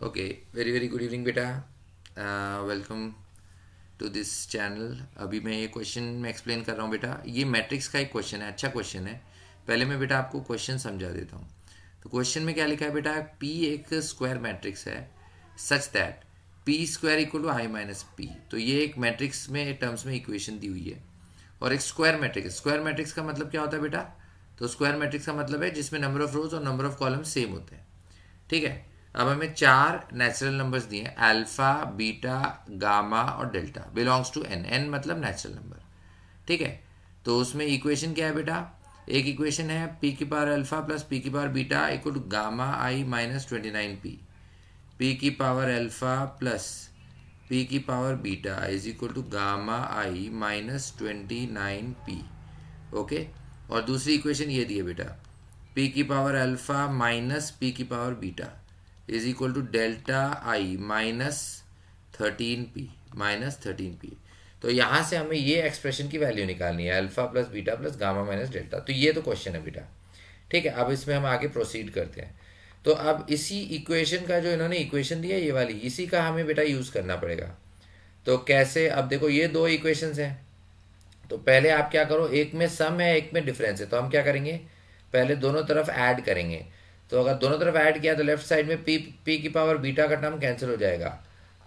Okay, very very good evening बेटा। Welcome to this channel. अभी मैं ये क्वेश्चन में एक्सप्लेन कर रहा हूँ बेटा। ये मैट्रिक्स का एक क्वेश्चन है, अच्छा क्वेश्चन है। पहले मैं बेटा आपको क्वेश्चन समझा देता हूँ। तो क्वेश्चन में क्या लिखा है बेटा, पी एक स्क्वायर मैट्रिक्स है such that P square equal to I minus P. तो ये एक मैट्रिक्स में टर्म्स में इक्वेशन दी हुई है और एक स्क्वायर मैट्रिक्स। स्क्वायर मैट्रिक्स का मतलब क्या होता है बेटा? तो स्क्वायर मैट्रिक्स का मतलब है जिसमें नंबर ऑफ रोज और नंबर ऑफ कॉलम सेम होते हैं। ठीक है। अब हमें चार नेचुरल नंबर्स दिए हैं, अल्फा, बीटा, गामा और delta, belongs to N. N मतलब नेचुरल नंबर। ठीक है। तो उसमें इक्वेशन क्या है बेटा? एक इक्वेशन है पी की पावर अल्फा प्लस पी की power beta equal to gamma I minus 29 P. P की पावर अल्फा प्लस पी की power beta is equal to gamma I minus 29 P. Okay. और दूसरी इक्वेशन ये दी है बेटा, पी की पावर अल्फा माइनस पी की power beta is equal to delta I minus 13 P. तो यहाँ से हमें ये एक्सप्रेशन की वैल्यू निकालनी है, alpha plus beta plus gamma minus delta. तो ये तो क्वेश्चन है बेटा। ठीक है। अब इसमें हम आगे प्रोसीड करते हैं। तो अब इसी इक्वेशन का जो इन्होंने इक्वेशन दिया ये वाली, इसी का हमें बेटा यूज़ करना पड़ेगा। तो कैसे? अब देखो ये दो इक्वेशंस हैं। तो पहले आप क्या करो, एक में सम है एक में डिफरेंस है। तो हम क्या करेंगे, पहले दोनों तरफ ऐड करेंगे। तो अगर दोनों तरफ ऐड किया तो लेफ्ट साइड में पी की पावर बीटा का टर्म कैंसिल हो जाएगा।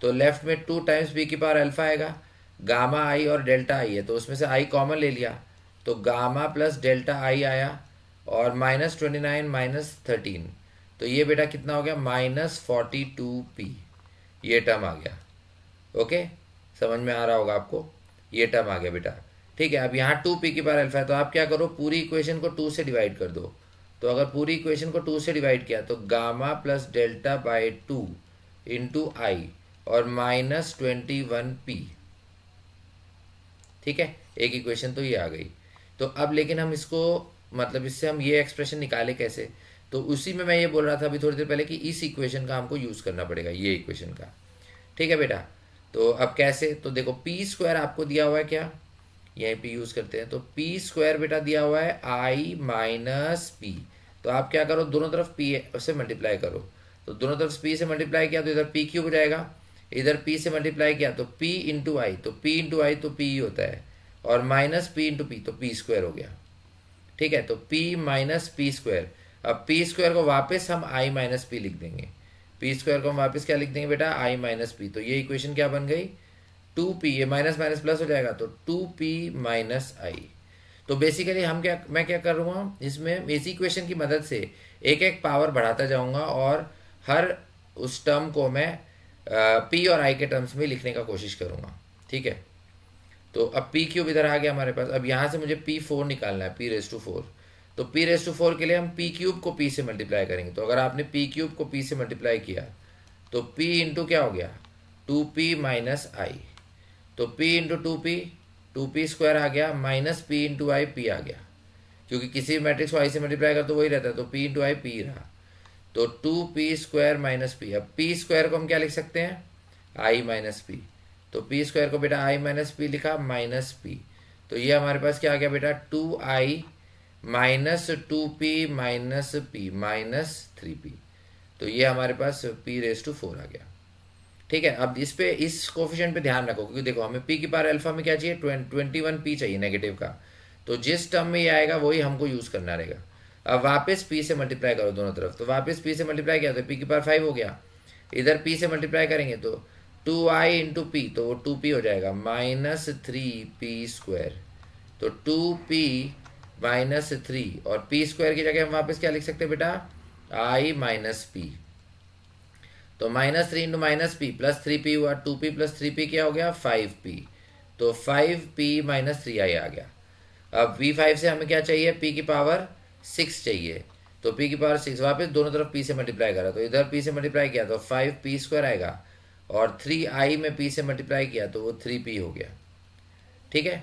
तो लेफ्ट में 2 टाइम्स पी की पावर अल्फा आएगा, गामा आई और डेल्टा आई है तो उसमें से आई कॉमन ले लिया, तो गामा प्लस डेल्टा आई आया और -29 -13। तो ये बेटा कितना हो गया, -42p। ये टर्म आ गया। ओके, समझ में आ रहा होगा आपको, ये टर्म आ गया बेटा। ठीक है। अब यहाँ 2p की पावर अल्फा है तो आप क्या करो, पूरी इक्वेशन को 2 से डिवाइड कर दो। तो अगर पूरी इक्वेशन को 2 से डिवाइड किया तो gamma plus delta by 2 into I और -21p। ठीक है, एक इक्वेशन तो ये आ गई। तो अब लेकिन हम इसको मतलब इससे हम ये एक्सप्रेशन निकाले कैसे? तो उसी में मैं ये बोल रहा था अभी थोड़ी देर पहले कि इस इक्वेशन का हमको यूज़ करना पड़ेगा, ये इक्वेशन का। ठीक है बेटा। तो अब कैसे? तो देखो पी स्क्वायर आपको दिया हुआ है, क्या यहीं पे यूज़ करते हैं। तो पी स्क्वायर बेटा दिया हुआ है आई माइनस पी। तो आप क्या करो, दोनों तरफ पी से मल्टीप्लाई करो। तो दोनों तरफ पी से मल्टीप्लाई किया तो इधर पी क्यूब हो जाएगा, इधर पी से मल्टीप्लाई किया तो पी इंटू आई, तो पी इंटू आई तो पी ही होता है, और माइनस पी इंटू पी तो पी स्क्वायर हो गया। ठीक है। तो p माइनस पी स्क्वायर। अब पी स्क्वायर को वापस हम आई माइनस पी लिख देंगे। पी स्क्वायर को हम वापस क्या लिख देंगे बेटा, आई माइनस पी। तो ये इक्वेशन क्या बन गई, 2p। ये माइनस माइनस प्लस हो जाएगा तो 2p माइनस आई। तो बेसिकली मैं क्या कर रहा हूँ इसमें, इस इक्वेशन की मदद से एक एक पावर बढ़ाता जाऊंगा और हर उस टर्म को मैं p और i के टर्म्स में लिखने का कोशिश करूंगा। ठीक है। तो अब पी क्यूब इधर आ गया हमारे पास। अब यहाँ से मुझे P4 निकालना है, P⁴। तो P⁴ के लिए हम पी क्यूब को P से मल्टीप्लाई करेंगे। तो अगर आपने पी क्यूब को P से मल्टीप्लाई किया तो P इंटू क्या हो गया, 2p माइनस आई। तो P इंटू 2p स्क्वायर आ गया, माइनस P इंटू आई P आ गया, क्योंकि किसी भी मैट्रिक्स को आई से मल्टीप्लाई कर तो वही रहता है। तो P इंटू आई P रहा, तो 2p स्क्वायर माइनस पी। अब P स्क्वायर को हम क्या लिख सकते हैं, आई माइनस पी। तो पी स्क्वायर को बेटा आई माइनस पी लिखा, माइनस पी। तो ये हमारे पास क्या आ गया बेटा, 2i minus 2p minus P minus 3p। तो ये हमारे पास P⁴ आ गया। ठीक है। अब इस पे इस कोफिशिएंट पे ध्यान रखो, क्योंकि देखो हमें p की पावर अल्फा में क्या चाहिए, 21p चाहिए नेगेटिव का। तो जिस टर्म में ये आएगा वही हमको यूज़ करना रहेगा। अब वापस p से मल्टीप्लाई करो दोनों तरफ। तो वापस p से मल्टीप्लाई किया तो p की पावर 5 हो गया। इधर p से मल्टीप्लाई करेंगे तो 2i इंटू पी, तो वो 2p हो जाएगा, -3p स्क्वायर। तो 2p माइनस 3 और p स्क्वायर की जगह हम वापस क्या लिख सकते हैं बेटा, i माइनस पी। तो -3 into minus P plus 3p हुआ, 2p प्लस 3p क्या हो गया, 5p। तो 5p माइनस 3i आ गया। अब v5 से हमें क्या चाहिए, p की पावर 6 चाहिए। तो p की पावर 6 वापस दोनों तरफ p से मल्टीप्लाई करा, तो इधर p से मल्टीप्लाई किया तो 5p स्क्वायर आएगा, और 3i में p से मल्टीप्लाई किया तो वो 3p हो गया। ठीक है।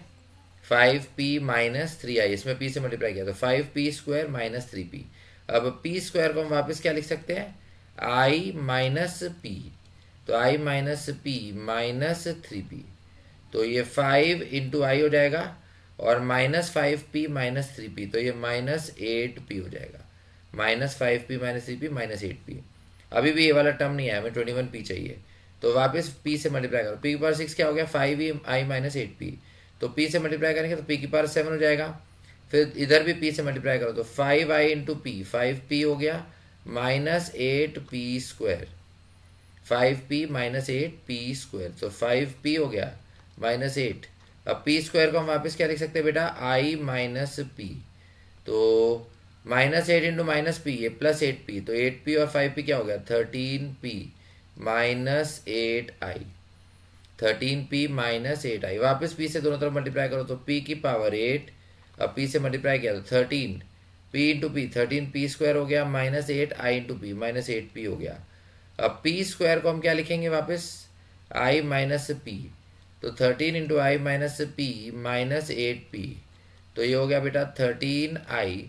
5p माइनस 3i, इसमें p से मल्टीप्लाई किया तो 5p स्क्वायर माइनस 3p। अब p स्क्वायर को हम वापस क्या लिख सकते हैं, i माइनस p। तो i minus p minus 3p। तो ये 5 इंटू आई हो जाएगा और -5p माइनस 3p, तो ये -8p हो जाएगा। -5p minus 3p -8p। अभी भी ये वाला टर्म नहीं आया, हमें 21p चाहिए। तो वापस p से मल्टीप्लाई करो, p की पावर 6 क्या हो गया 5i माइनस 8p, तो p से मल्टीप्लाई करेंगे तो p की पावर 7 हो जाएगा। फिर इधर भी p से मल्टीप्लाई करो तो 5i इंटू p, 5p हो गया minus 8p square, 5p minus 8p square, तो 5p हो गया माइनस 8। अब p स्क्वायर को हम वापस क्या लिख सकते हैं बेटा i माइनस p, तो माइनस 8 इंटू माइनस पी ये प्लस 8p, तो 8p और 5p क्या हो गया 13p minus 8i, 13p minus 8i। वापस p से दोनों तरफ मल्टीप्लाई करो तो p की पावर 8, अब p से मल्टीप्लाई किया तो 13p into P, 13p square हो गया minus 8i into P, minus 8p हो गया। अब p स्क्वायर को हम क्या लिखेंगे वापस i माइनस p, तो 13 इंटू आई माइनस पी माइनस 8p, तो ये हो गया बेटा 13i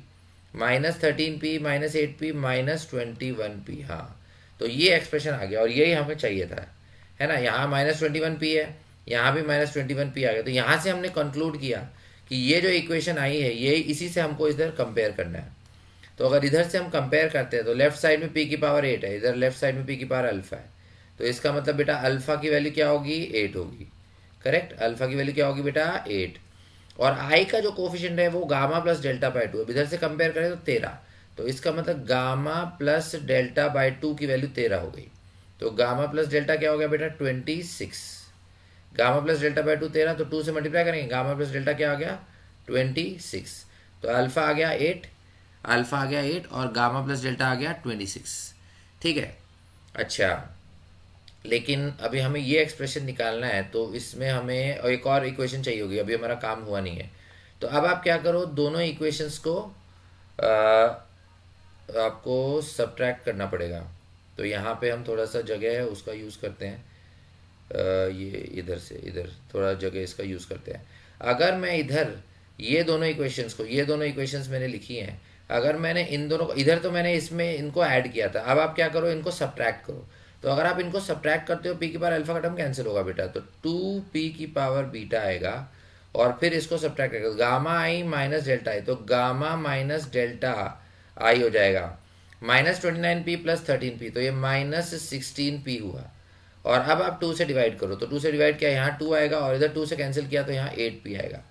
minus 13p minus 8p minus 21p। हाँ, तो ये एक्सप्रेशन आ गया और यही हमें चाहिए था, है ना। यहाँ माइनस 21p है, यहाँ भी माइनस 21p आ गया, तो यहाँ से हमने कंक्लूड किया कि ये जो इक्वेशन आई है ये इसी से हमको इधर कंपेयर करना है। तो अगर इधर से हम कंपेयर करते हैं तो लेफ्ट साइड में p की पावर 8 है, इधर लेफ्ट साइड में p की पावर अल्फा है, तो इसका मतलब बेटा अल्फा की वैल्यू क्या होगी 8 होगी। करेक्ट, अल्फा की वैल्यू क्या होगी बेटा 8, और आई का जो कोफिशिएंट है वो गामा प्लस डेल्टा बाई 2, इधर से कंपेयर करें तो 13, तो इसका मतलब गामा प्लस डेल्टा बाई 2 की वैल्यू 13 हो गई। तो गामा प्लस डेल्टा क्या हो गया बेटा 26, गामा प्लस डेल्टा बाई 2 13, तो 2 से मल्टीप्लाई करेंगे, गामा प्लस डेल्टा क्या आ गया 26, तो अल्फा आ गया 8, अल्फा आ गया 8 और गामा प्लस डेल्टा आ गया 26। ठीक है, अच्छा लेकिन अभी हमें ये एक्सप्रेशन निकालना है, तो इसमें हमें एक और इक्वेशन चाहिए होगी, अभी हमारा काम हुआ नहीं है। तो अब आप क्या करो, दोनों इक्वेशंस को आपको सब्ट्रैक्ट करना पड़ेगा। तो यहाँ पे हम थोड़ा सा जगह है उसका यूज़ करते हैं, ये इधर से इधर थोड़ा जगह इसका यूज़ करते हैं। अगर मैं इधर ये दोनों इक्वेशंस मैंने लिखी हैं, अगर मैंने इन दोनों को इधर, तो मैंने इसमें इनको ऐड किया था, अब आप क्या करो इनको सब्ट्रैक्ट करो। तो अगर आप इनको सब्ट्रैक्ट करते हो p की पावर अल्फा का टर्म कैंसिल होगा बेटा, तो 2p की पावर बीटा आएगा और फिर इसको सब्ट्रैक्ट करेगा, गामा आई माइनस डेल्टा आई, तो गामा माइनस डेल्टा आई हो जाएगा माइनस 29p प्लस 13p, तो ये माइनस 16p हुआ। और अब आप 2 से डिवाइड करो, तो 2 से डिवाइड किया यहाँ 2 आएगा और इधर 2 से कैंसिल किया तो यहाँ 8p आएगा।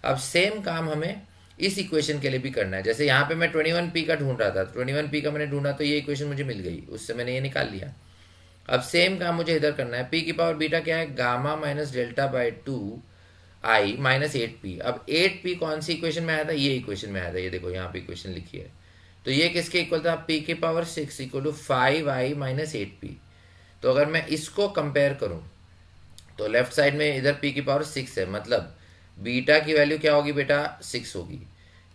अब सेम काम हमें इस इक्वेशन के लिए भी करना है। जैसे यहाँ पे मैं 21p का ढूंढ रहा था, 21p का मैंने ढूंढा तो ये इक्वेशन मुझे मिल गई, उससे मैंने ये निकाल लिया। अब सेम काम मुझे इधर करना है, p की पावर बीटा क्या है gamma minus delta by 2i minus 8p। अब 8p कौन सी इक्वेशन में आया था, ये इक्वेशन में आया था, ये देखो यहाँ पे इक्वेशन लिखी है, तो ये किसके इक्वल था p की power 6 equal to 5i minus 8p। तो अगर मैं इसको कंपेयर करूं तो लेफ्ट साइड में इधर p की पावर 6 है, मतलब बीटा की वैल्यू क्या होगी बेटा 6 होगी,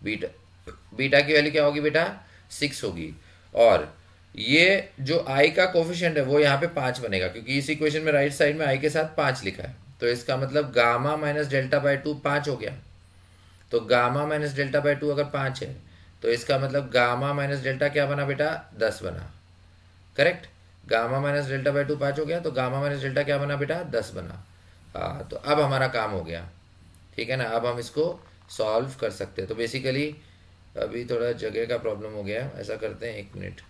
बीटा की वैल्यू क्या होगी बेटा 6 होगी। और ये जो i का कोफिशिएंट है वो यहाँ पे 5 बनेगा, क्योंकि इस इक्वेशन में राइट साइड में i के साथ 5 लिखा है, तो इसका मतलब गामा माइनस डेल्टा बाई 2 5 हो गया। तो गामा माइनस डेल्टा बाई 2 अगर 5 है तो इसका मतलब गामा माइनस डेल्टा क्या बना बेटा 10 बना। Correct, gamma minus delta by 2 5 हो गया, तो गामा माइनस डेल्टा क्या बना बेटा 10 बना। हाँ, तो अब हमारा काम हो गया, ठीक है ना। अब हम इसको सॉल्व कर सकते हैं। तो बेसिकली अभी थोड़ा जगह का प्रॉब्लम हो गया है, ऐसा करते हैं 1 मिनट,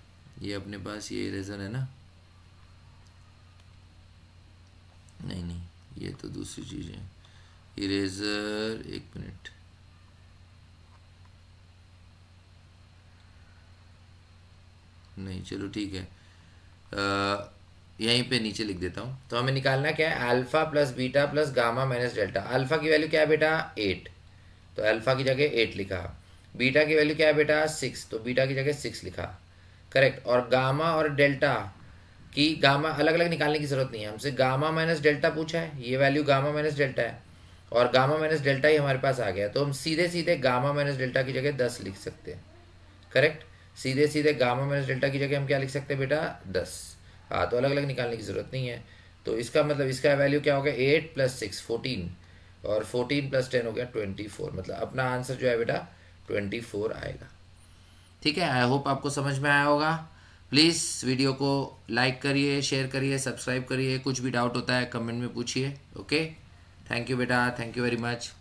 ये अपने पास ये इरेजर है ना, नहीं ये तो दूसरी चीज़ है, इरेजर 1 मिनट, नहीं चलो ठीक है, यहीं पे नीचे लिख देता हूँ। तो हमें निकालना क्या है, alpha plus beta plus gamma minus delta. Alpha की वैल्यू क्या है बेटा 8, तो अल्फा की जगह 8 लिखा। बीटा की वैल्यू क्या है बेटा 6, तो बीटा की जगह 6 लिखा। करेक्ट, और गामा और डेल्टा की गामा अलग अलग निकालने की जरूरत नहीं है, हमसे गामा माइनस डेल्टा पूछा है, ये वैल्यू गामा माइनस डेल्टा है और गामा माइनस डेल्टा ही हमारे पास आ गया, तो हम सीधे सीधे गामा माइनस डेल्टा की जगह 10 लिख सकते हैं। करेक्ट, सीधे सीधे गामा माइनस डेल्टा की जगह हम क्या लिख सकते हैं बेटा 10। हाँ, तो अलग अलग निकालने की जरूरत नहीं है। तो इसका मतलब इसका वैल्यू क्या हो गया 8 प्लस 6 14 और 14 प्लस 10 हो गया 24, मतलब अपना आंसर जो है बेटा 24 आएगा। ठीक है, आई होप आपको समझ में आया होगा। प्लीज़ वीडियो को लाइक करिए, शेयर करिए, सब्सक्राइब करिए, कुछ भी डाउट होता है कमेंट में पूछिए। ओके, थैंक यू बेटा, थैंक यू वेरी मच।